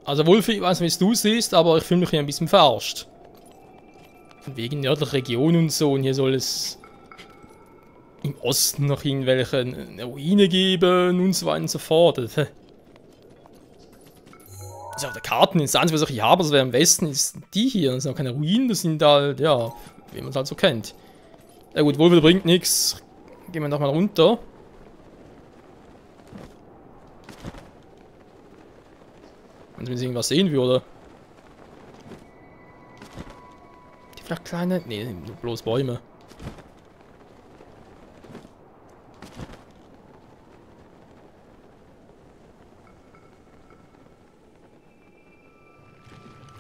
Also Wolfi, ich weiß nicht, wie es du siehst, aber ich fühle mich hier ein bisschen verarscht. Von wegen nördlicher Region und so. Und hier soll es im Osten noch irgendwelche Ruine geben und so weiter und so fort. Also auf der Karte ist das Einzige, was ich hier habe, das wäre im Westen, ist die hier. Das sind auch keine Ruinen, das sind halt, ja, wie man es halt so kennt. Ja gut, Wolfi bringt nichts. Gehen wir nochmal runter. Wenn ich irgendwas sehen würde. Die vielleicht kleine. Nee, nur bloß Bäume.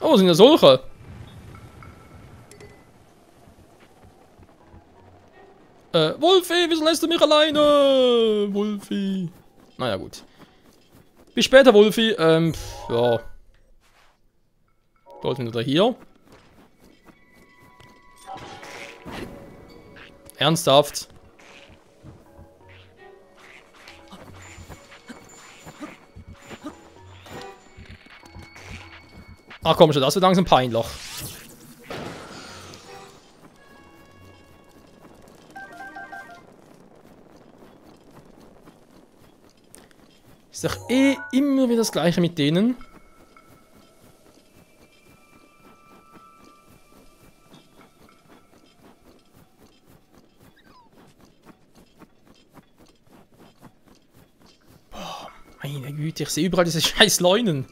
Oh, sind ja solche. Wolfi, wieso lässt du mich alleine? Wolfi. Naja, gut. Bis später, Wolfi. Ja. Wollten wir da hier? Ernsthaft? Ach komm schon, das wird langsam peinlich. Ist doch eh immer wieder das Gleiche mit denen. Boah, meine Güte, ich sehe überall diese scheiß Leunen.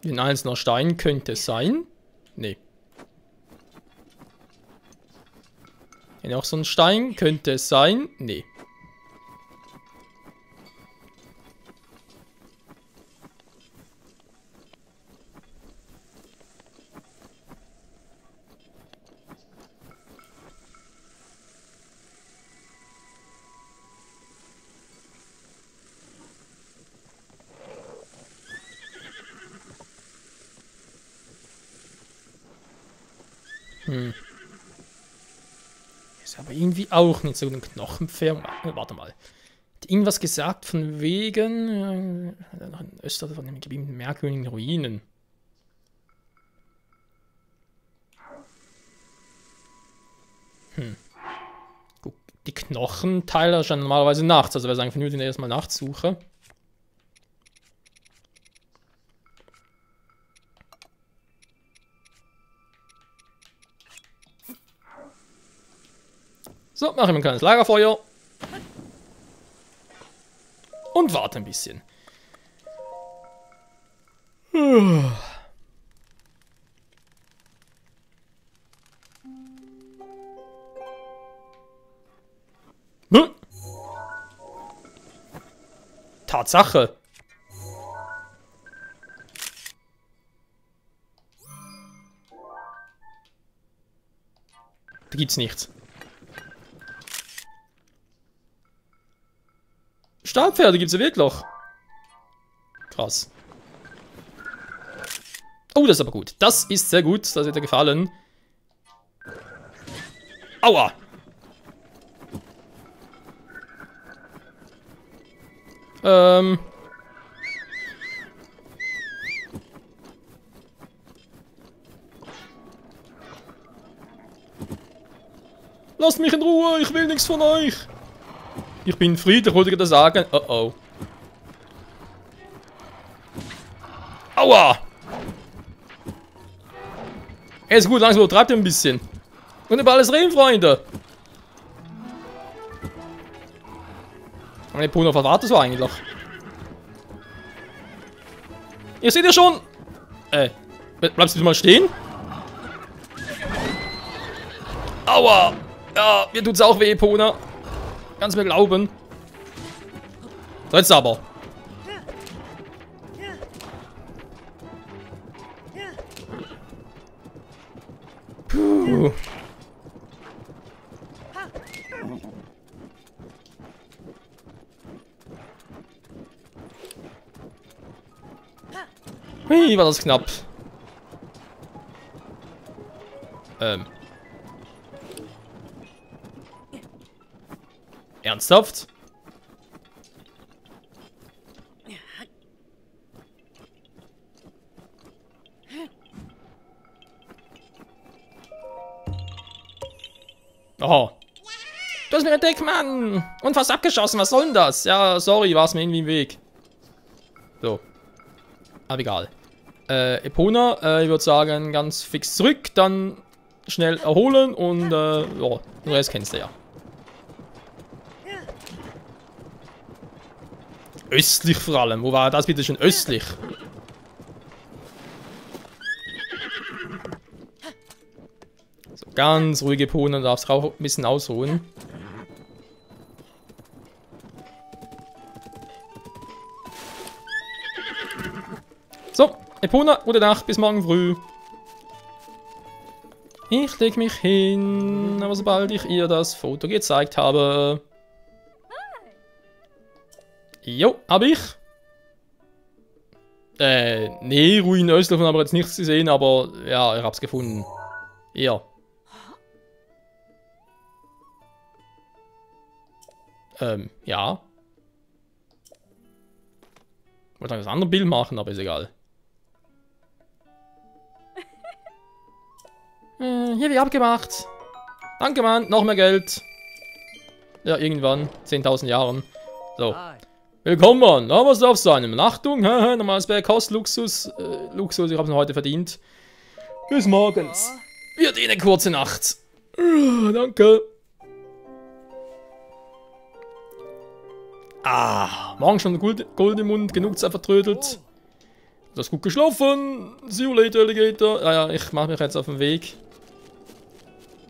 Ein einzelner Stein könnte es sein. Nee. Noch so ein Stein könnte es sein. Nee. Ist aber irgendwie auch nicht so ein Knochenpferd. Warte mal. Hat irgendwas gesagt von wegen in Österreich von den merkwürdigen Ruinen. Gut, die Knochenteile erscheinen normalerweise nachts, also wäre es eigentlich vernünftig, wenn ich erstmal nachts suche. So, mache ich mir ein kleines Lagerfeuer. Und warte ein bisschen. Tatsache. Da gibt's nichts. Stahlpferde gibt's ja wirklich. Krass. Oh, das ist aber gut. Das ist sehr gut. Das hat dir gefallen. Aua. Lasst mich in Ruhe. Ich will nichts von euch. Ich bin friedlich, wollte ich das sagen. Oh oh. Aua! Ist gut, langsam übertreibt ihr ein bisschen. Und über alles reden, Freunde. Meine Puno, was wartest du eigentlich? Ihr seht ja schon. Bleibst du mal stehen? Aua! Ja, mir tut's auch weh, Pona. Kannst mir glauben. So, jetzt aber. Puh. Hui, war das knapp. Ernsthaft? mir entdeckt, Mann! Und fast abgeschossen, was soll denn das? Ja, sorry, war es mir irgendwie im Weg. So. Aber egal. Epona, ich würde sagen, ganz fix zurück, dann schnell erholen und, ja, den Rest kennst du ja. Östlich vor allem. Wo war das bitte schon östlich? So, ganz ruhige Epona, darfst auch ein bisschen ausruhen. So, Epona, gute Nacht, bis morgen früh. Ich leg mich hin, aber sobald ich ihr das Foto gezeigt habe. Jo, hab ich. Nee, Ruinen östlich davon habe ich jetzt nichts gesehen, aber ja, ich hab's gefunden. Ja. Ja. Ich wollte ein anderes Bild machen, aber ist egal. Hier wie abgemacht. Danke, Mann. Noch mehr Geld. Ja, irgendwann. 10.000 Jahren. So. Willkommen, Mann. Da was darf sein. Achtung. Normales Bergkost. Luxus. Luxus. Ich hab's noch heute verdient. Bis morgens. Wird eh eine kurze Nacht. Danke. Morgen schon Gold im Mund. Genug Zeit vertrödelt. Du hast gut geschlafen. See you later, Alligator. Ja, ich mache mich jetzt auf den Weg.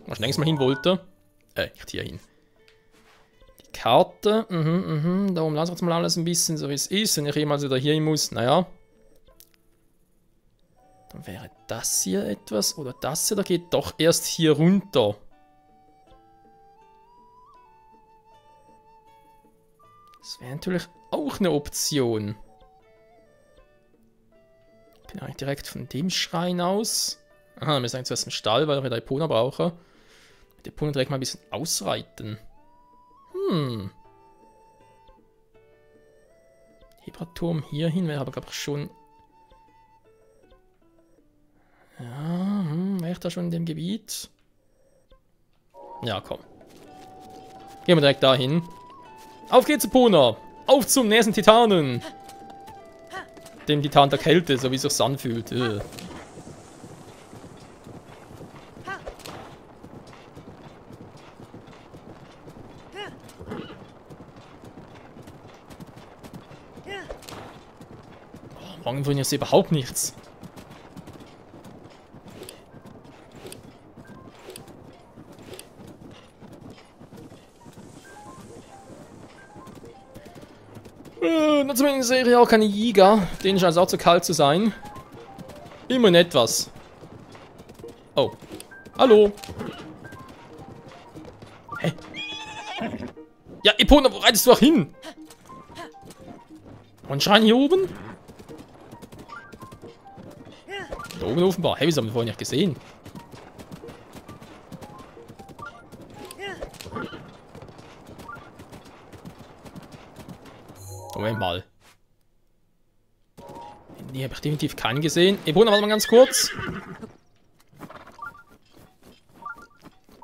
Wo ich längst mal hin wollte. Nicht hier hin. Die Karte. Darum lassen wir jetzt mal alles ein bisschen so wie es ist. Wenn ich jemals wieder hier hin muss. Naja. Dann wäre das hier etwas. Oder das hier. Da geht doch erst hier runter. Das wäre natürlich auch eine Option. Ich bin eigentlich direkt von dem Schrein aus. Aha, wir müssen eigentlich zuerst im Stall, weil ich wieder Epona brauche. Mit Epona direkt mal ein bisschen ausreiten. Hebraturm hier hin wäre aber, glaube ich, schon... Ja, wäre ich da schon in dem Gebiet? Ja, komm. Gehen wir direkt dahin. Auf geht's, Epona! Auf zum nächsten Titanen! Dem Titan der Kälte, so wie es sich anfühlt. Morgen bringt jetzt überhaupt nichts. Na, zumindest sehe ich auch keine Jäger. Denen scheint es auch zu kalt zu sein. Immerhin etwas. Oh. Hallo. Hä? Ja, Epona, wo reitest du auch hin? Und Schrein hier oben? Da oben offenbar. Hey, wieso haben wir vorhin nicht gesehen? Moment mal. Nee, habe ich definitiv keinen gesehen. Epona, warte mal ganz kurz.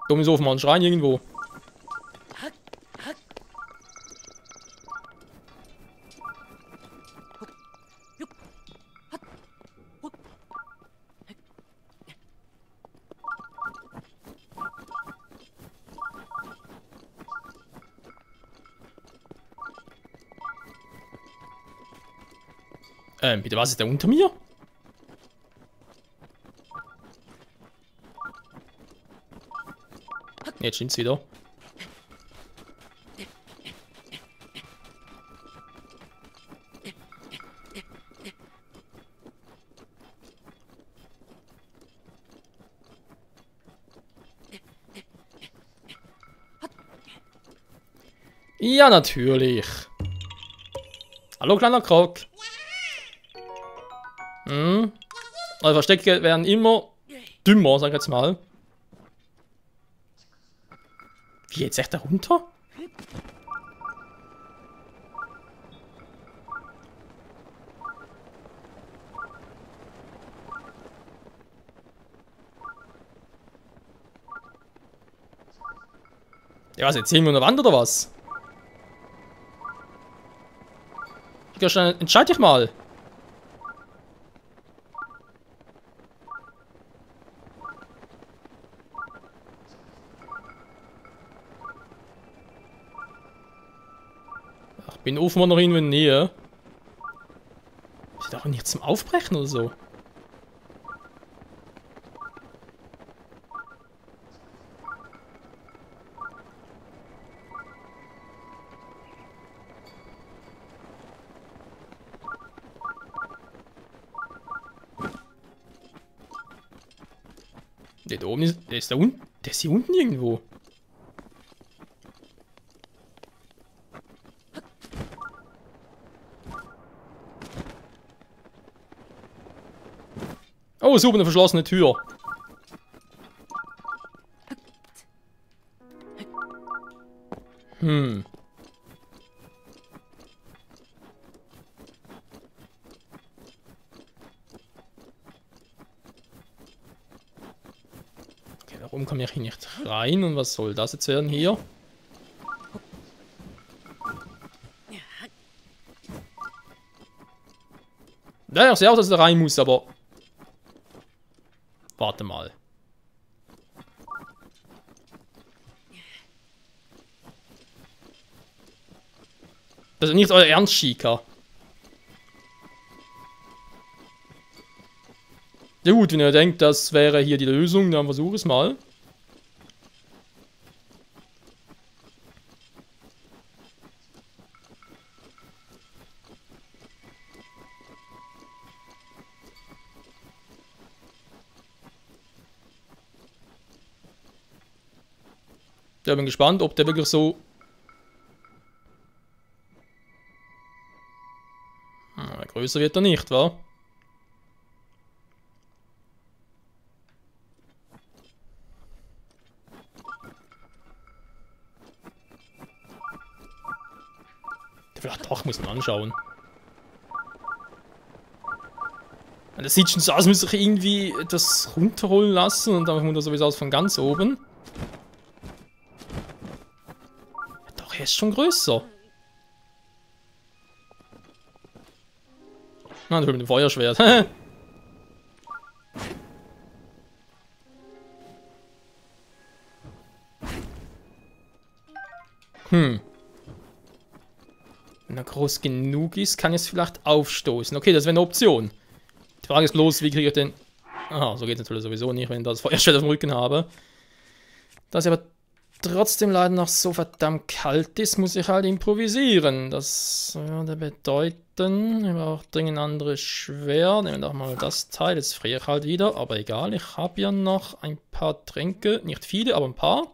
Da oben ist offenbar ein Schrein irgendwo. Bitte, was ist da unter mir? Jetzt stimmt's wieder. Ja, natürlich. Hallo, kleiner Krog. Also Verstecke werden immer dümmer, sag ich jetzt mal. Wie, jetzt echt da runter? Ja, was, jetzt sehen wir an der Wand oder was? Entscheid dich mal. Ach, bin offenbar noch irgendwo in der Nähe. Ist doch nicht zum Aufbrechen oder so. Der da oben ist. Der ist da unten. Der ist hier unten irgendwo. Oh, es ist oben eine verschlossene Tür. Hm. Okay, warum komme ich hier nicht rein? Und was soll das jetzt werden hier? Ja, ich sehe auch, dass ich da rein muss, aber... Warte mal. Das ist nicht euer Ernst, Chica. Ja gut, wenn ihr denkt, das wäre hier die Lösung, dann versuche es mal. Ja, bin gespannt, ob der wirklich so... größer wird er nicht, wa? Vielleicht doch, muss man anschauen. Das sieht schon so aus, als müsste ich irgendwie etwas runterholen lassen und dann kommt das sowieso aus von ganz oben. Doch, er ist schon größer. Ah, das mit dem Feuerschwert. Wenn er groß genug ist, kann ich es vielleicht aufstoßen. Okay, das wäre eine Option. Die Frage ist bloß, wie kriege ich den... Aha, so geht es natürlich sowieso nicht, wenn ich das Feuerschwert auf dem Rücken habe. Da es aber trotzdem leider noch so verdammt kalt ist, muss ich halt improvisieren. Das würde bedeuten, ich brauche dringend anderes Schwert. Nehmen wir doch mal das Teil, jetzt friere ich halt wieder, aber egal, ich habe ja noch ein paar Tränke. Nicht viele, aber ein paar.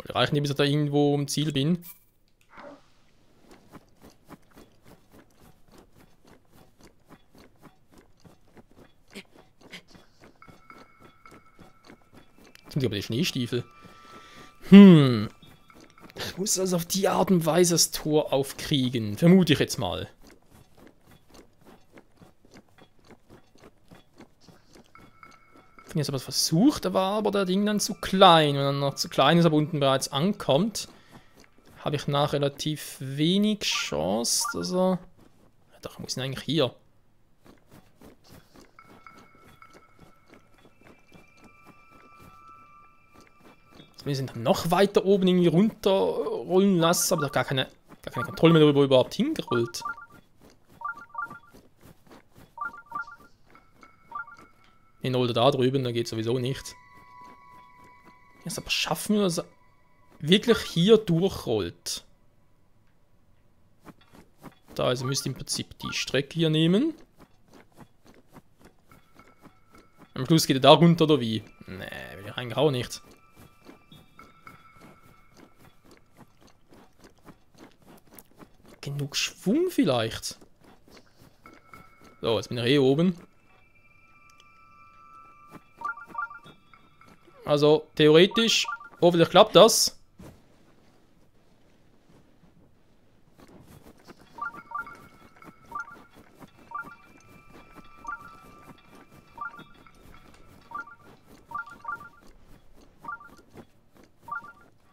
Die reichen nicht, bis ich da irgendwo im Ziel bin. Sind die aber die Schneestiefel? Ich muss also auf die Art und Weise das Tor aufkriegen. Vermute ich jetzt mal. Ich habe jetzt aber versucht, da war aber der Ding dann zu klein. Wenn er noch zu klein ist, aber unten bereits ankommt, habe ich nach relativ wenig Chance, dass er... Doch, muss ihn eigentlich hier. Wir sind dann noch weiter oben irgendwie runterrollen lassen, aber doch gar keine Kontrolle mehr darüber, wo überhaupt hingerollt. Den oder da drüben, da geht sowieso nicht. Jetzt aber schaffen wir, dass er wirklich hier durchrollt. Da, also müsst ihr im Prinzip die Strecke hier nehmen. Am Schluss geht er da runter oder wie? Nee, will ich eigentlich auch nicht. Genug Schwung vielleicht. So, jetzt bin ich oben. Also, theoretisch, hoffentlich klappt das.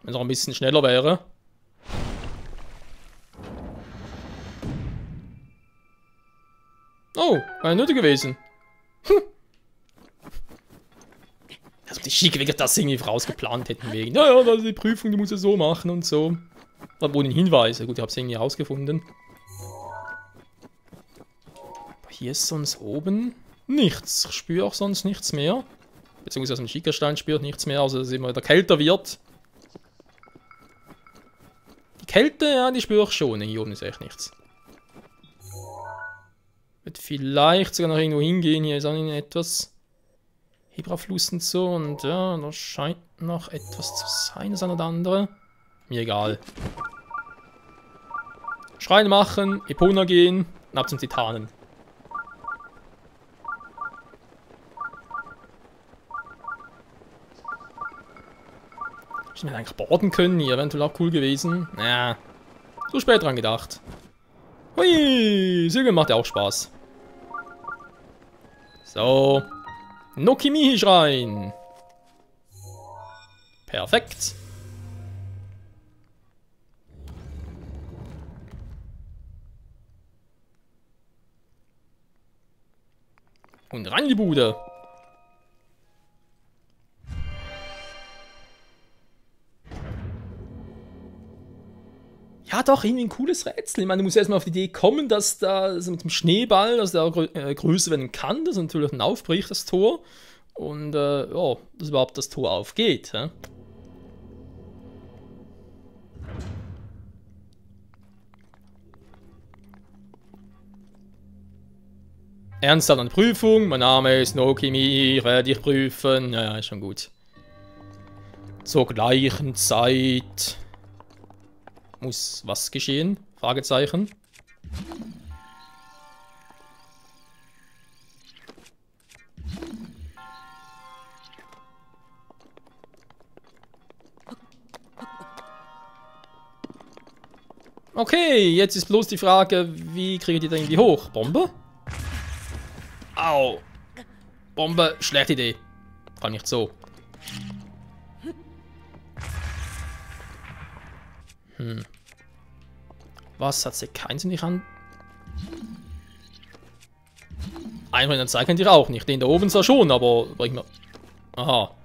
Wenn es noch ein bisschen schneller wäre. Oh, war ja nötig gewesen. Also die schick wegen das irgendwie vorausgeplant hätten wegen. Naja, das ist die Prüfung, die muss er so machen und so. Aber ohne Hinweise. Gut, ich habe es irgendwie rausgefunden. Aber hier ist sonst oben nichts. Ich spüre auch sonst nichts mehr. Beziehungsweise aus dem Schickerstein spürt nichts mehr, also dass es immer wieder kälter wird. Die Kälte, ja, die spüre ich schon. Hier oben ist echt nichts. Wird vielleicht sogar noch irgendwo hingehen. Hier ist auch nicht etwas. Hebrafluss und so. Und ja, da scheint noch etwas zu sein, das eine oder andere. Mir egal. Schrein machen, Epona gehen und ab zum Titanen. Ich hätte eigentlich boarden können hier, eventuell auch cool gewesen. Ja, so spät dran gedacht. Hui, Segeln macht ja auch Spaß. So. Nokimihi-Schrein. Perfekt. Und rein in die Bude. Ja, doch, irgendwie ein cooles Rätsel. Ich meine, du musst erstmal auf die Idee kommen, dass da so mit dem Schneeball, dass der größer werden kann, dass natürlich dann aufbricht, das Tor. Und ja, dass überhaupt das Tor aufgeht. Ja? Ernsthaft an der Prüfung. Mein Name ist Nokimi, ich werde dich prüfen. Ja, ist schon gut. Zur gleichen Zeit. Muss was geschehen? Fragezeichen. Okay, jetzt ist bloß die Frage, wie kriege ich die da irgendwie hoch? Bombe? Au. Bombe, schlechte Idee. Kann nicht so. Was hat sie keinen Sinn nicht an? Einfach in der Zeit kennt ihr auch nicht. Den da oben zwar schon, aber bring mal. Aha.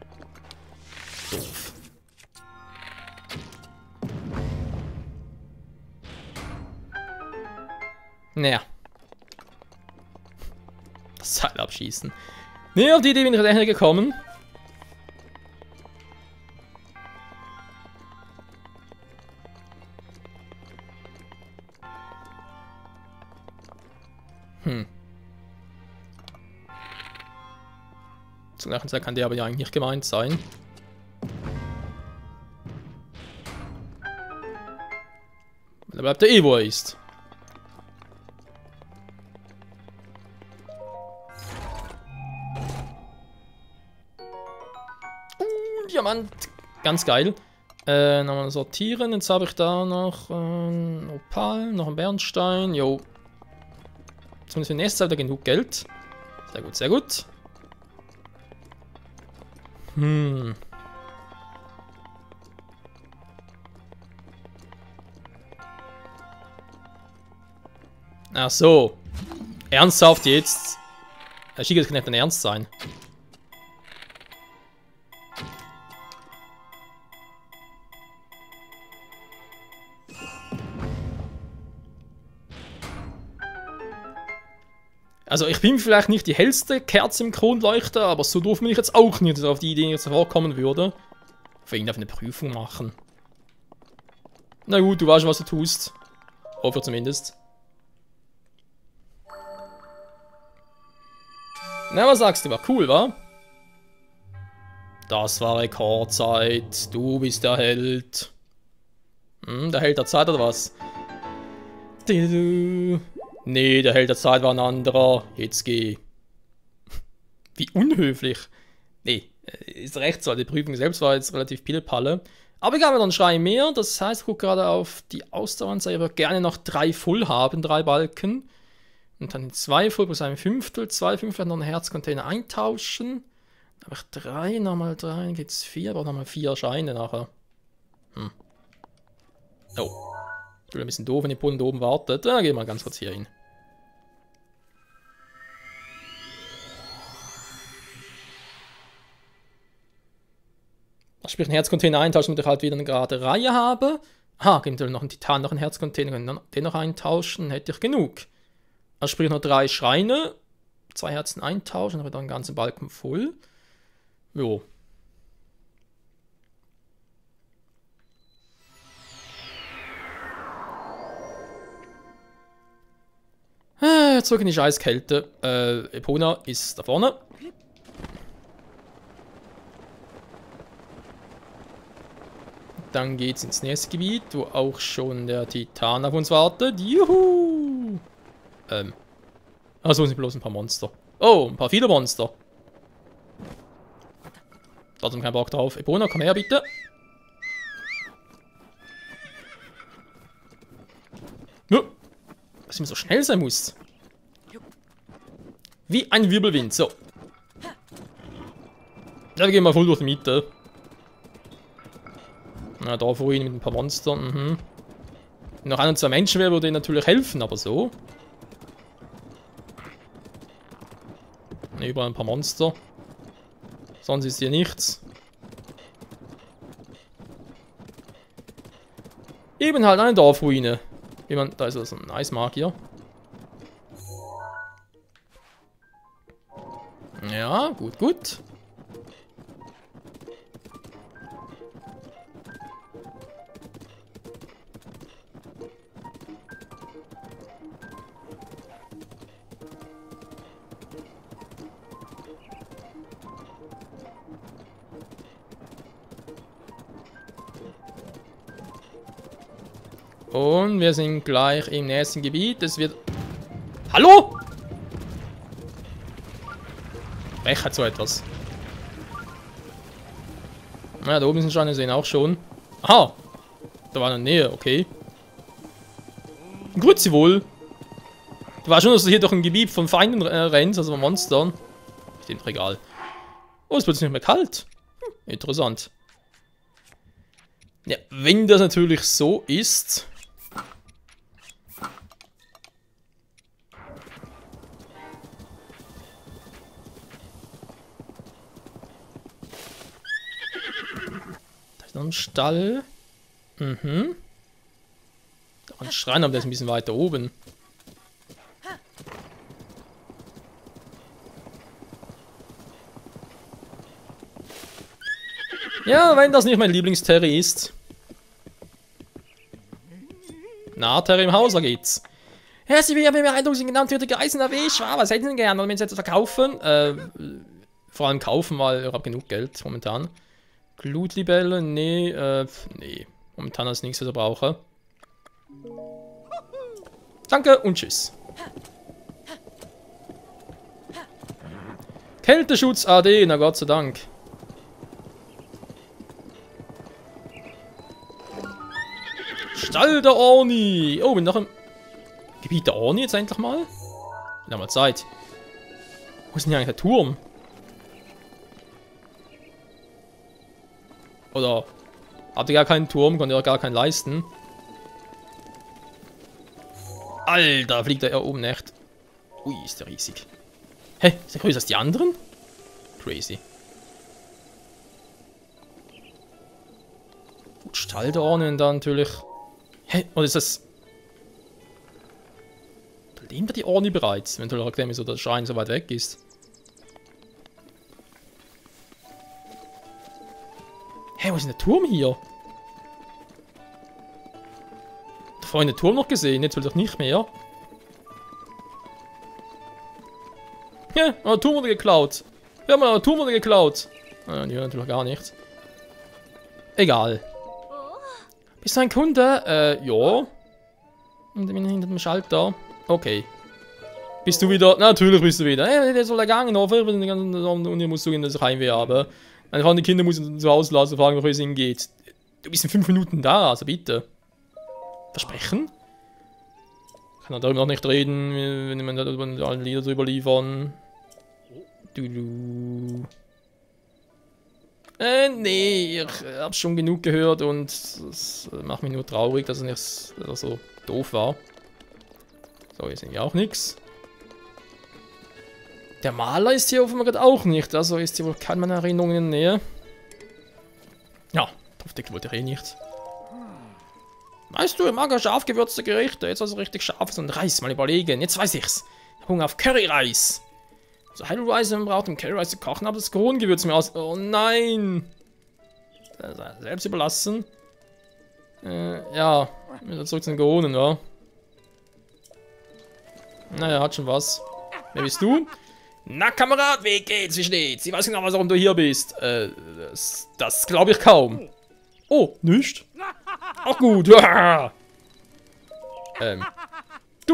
Doof. Naja. Das Seil abschießen. Nee, auf die Idee bin ich echt nicht gekommen. Zur gleichen Zeit kann der aber ja eigentlich nicht gemeint sein. Da bleibt er eh, wo er ist. Diamant. Ganz geil. Nochmal sortieren. Jetzt habe ich da noch Opal, noch einen Bernstein. Jo. Zumindest für die nächste Zeit wieder genug Geld. Sehr gut, sehr gut. Ach so. Ernsthaft jetzt? Das kann nicht dein Ernst sein. Also ich bin vielleicht nicht die hellste Kerze im Kronleuchter, aber so doof bin ich jetzt auch nicht, dass auf die Idee jetzt vorkommen würde. Für ihn darf eine Prüfung machen. Na gut, du weißt schon, was du tust. Hoffe zumindest. Na, was sagst du? War cool, wa? Das war Rekordzeit. Du bist der Held. Der Held der Zeit oder was? Nee, der Held der Zeit war ein anderer. Jetzt geh. Wie unhöflich. Nee, ist recht so. Die Prüfung selbst war jetzt relativ Pillepalle. Aber ich habe noch einen Schrein mehr. Das heißt, ich gucke gerade auf die Ausdaueranzeige. Ich würde gerne noch 3 Full haben, 3 Balken. Und dann 2 Full plus ein Fünftel. 2 Fünftel noch einen Herzcontainer eintauschen. Dann habe ich 3, nochmal 3, dann gibt es 4. Aber nochmal 4 Scheine nachher. Oh. Das ist ein bisschen doof, wenn die Bullen da oben wartet. Dann gehen wir mal ganz kurz hier hin. Sprich, einen Herzcontainer eintauschen, damit ich halt wieder eine gerade Reihe habe. Ah, gibt noch einen Titan, noch einen Herzcontainer, können den noch eintauschen, dann hätte ich genug. Also sprich noch 3 Schreine, 2 Herzen eintauschen, dann habe ich dann einen ganzen Balken voll. Jo. Zurück in die Scheißkälte. Epona ist da vorne. Dann geht's ins nächste Gebiet, wo auch schon der Titan auf uns wartet. Juhu! Also sind bloß ein paar Monster. Oh, ein paar viele Monster. Da hat man keinen Bock drauf. Epona, komm her bitte. Dass ich so schnell sein muss. Wie ein Wirbelwind. So. Ja, wir gehen mal voll durch die Mitte. Na, da vorhin mit ein paar Monstern. Wenn noch 1 oder 2 Menschen wäre, würde denen natürlich helfen, aber so. Überall ein paar Monster. Sonst ist hier nichts. Eben halt eine Dorfruine. Da ist also ein Eismagier. Ja, gut, gut. Und wir sind gleich im nächsten Gebiet. Es wird... Hallo? Wer hat so etwas? Ja, da oben sind Scheine sehen auch schon. Aha. Da war eine Nähe, okay. Grüezi wohl. Du weißt schon, dass du hier durch ein Gebiet von Feinden rennst, also von Monstern. Stimmt, egal. Oh, es wird nicht mehr kalt. Interessant. Ja, wenn das natürlich so ist... Noch ein Stall. Da ein Schrein, aber der ist ein bisschen weiter oben. Ja, wenn das nicht mein Lieblingsterry ist. Na, Terry im Haus, da geht's. Ja, Sie werden mir Eindruck, sind genannt für die Geißen erwischt. Was hätten Sie denn gerne? Und wenn Sie etwas verkaufen? Vor allem kaufen, weil ich habe genug Geld momentan. Glutlibelle? Nee, nee. Momentan ist nichts, was ich brauche. Danke und tschüss. Kälteschutz AD, na Gott sei Dank. Stall der Orni. Oh, bin noch im Gebiet der Orni jetzt endlich mal. Wir haben mal Zeit. Wo ist denn hier eigentlich der Turm? Oder habt ihr gar keinen Turm? Könnt ihr auch gar keinen leisten? Alter, fliegt er oben echt. Ui, ist der riesig. Hä? Ist der größer als die anderen? Crazy. Gut, Stall der Ornen dann natürlich. Hä? Oder ist das... Leben da die Orni bereits? Wenn du so der Schrein so weit weg ist. Hä, wo ist denn der Turm hier? Da vorhin den Turm noch gesehen, jetzt will ich doch nicht mehr. Ja, der Turm wurde geklaut. Ja, der Turm wurde geklaut. Die hören natürlich gar nichts. Egal. Bist du ein Kunde? Ja. Und ich bin hinter dem Schalter. Okay. Bist du wieder? Natürlich bist du wieder. Hey, der soll gegangen, und ihr musst zugehen, dass ich Heimweh habe. Meine Frau und die Kinder müssen zu Hause lassen, fragen, wo es hingeht. Du bist in 5 Minuten da, also bitte. Versprechen? Ich kann darüber noch nicht reden, wenn man da ein Lieder drüber liefern. Nee, ich hab schon genug gehört und das macht mich nur traurig, dass es nicht so doof war. So, hier sind ja auch nichts. Der Maler ist hier offenbar gerade auch nicht, also ist hier wohl keine meiner Erinnerungen in der Nähe. Ja, Topfdeckel wollte ich eh nicht. Weißt du, ich mag ja scharf gewürzte Gerichte, jetzt also richtig scharfes und Reis, mal überlegen, jetzt weiß ich's. Ich hab Hunger auf Curryreis. So Heidelweise, man braucht um Curryreis zu kochen, aber das Kronengewürz mir aus... Oh nein! Selbst überlassen. Ja, wieder zurück zu den Geronen, ja. Naja, hat schon was. Wer bist du? Na, Kamerad, wie geht's, wie steht's? Ich weiß genau, warum du hier bist. Das glaube ich kaum. Oh, nicht? Auch gut. Du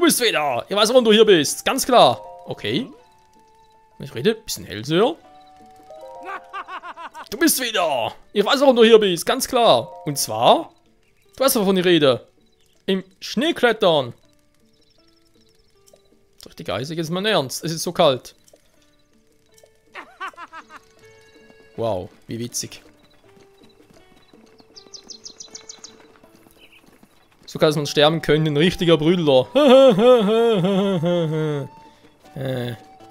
bist wieder. Ich weiß, warum du hier bist. Ganz klar. Okay. Ich rede, bisschen hellseher. Du bist wieder. Ich weiß, warum du hier bist. Ganz klar. Und zwar, du weißt, wovon ich rede. Im Schneeklettern. Richtig eisig, jetzt mal ernst. Es ist so kalt. Wow, wie witzig. So kann man sterben können, ein richtiger Brüller.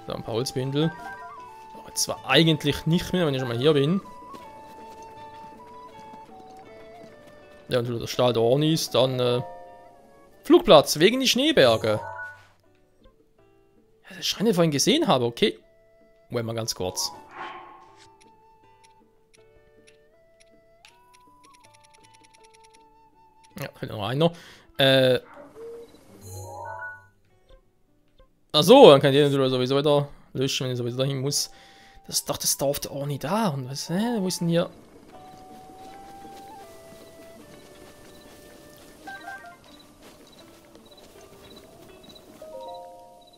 So, ein paar Holzbündel. Oh, zwar eigentlich nicht mehr, wenn ich schon mal hier bin. Ja, und wenn der Stahl da Orni ist, dann Flugplatz, wegen die Schneeberge. Ja, das Schrein, den ich vorhin gesehen habe, okay. Moment mal ganz kurz. Ja, fehlt noch einer. Achso, dann kann ich den sowieso wieder löschen, wenn ich sowieso dahin muss. Das ist doch das Dorf der Orni da. Und was, wo ist denn hier?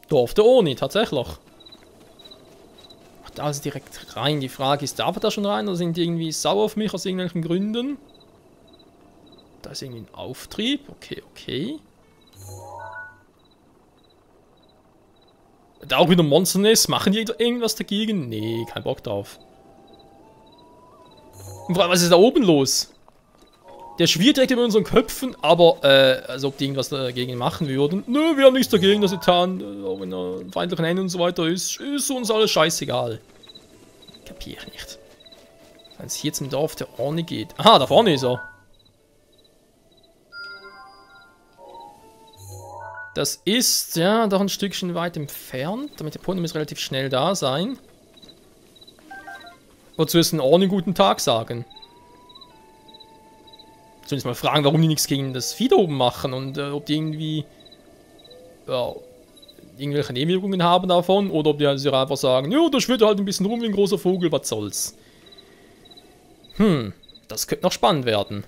Dorf der Orni, tatsächlich. Da also direkt rein. Die Frage ist, darf er da schon rein oder sind die irgendwie sauer auf mich aus irgendwelchen Gründen? Da ist irgendwie ein Auftrieb. Okay, okay. Da auch wieder Monsternest. Machen die irgendwas dagegen? Nee, kein Bock drauf. Und vor allem, was ist da oben los? Der schwirrt direkt über unseren Köpfen, aber als ob die irgendwas dagegen machen würden. Nö, wir haben nichts dagegen, dass Titan, auch wenn er ein feindlicher Ende und so weiter ist uns alles scheißegal. Kapier ich nicht. Wenn es hier zum Dorf der Orni geht. Aha, da vorne ist er. Das ist, ja, doch ein Stückchen weit entfernt. Damit der Pony muss relativ schnell da sein. Wozu ist ein Orni guten Tag sagen? Zumindest mal fragen, warum die nichts gegen das Vieh da oben machen und ob die irgendwie ja, irgendwelche Nebenwirkungen haben davon oder ob die also einfach sagen, ja, da schwirrt halt ein bisschen rum wie ein großer Vogel, was soll's. Das könnte noch spannend werden.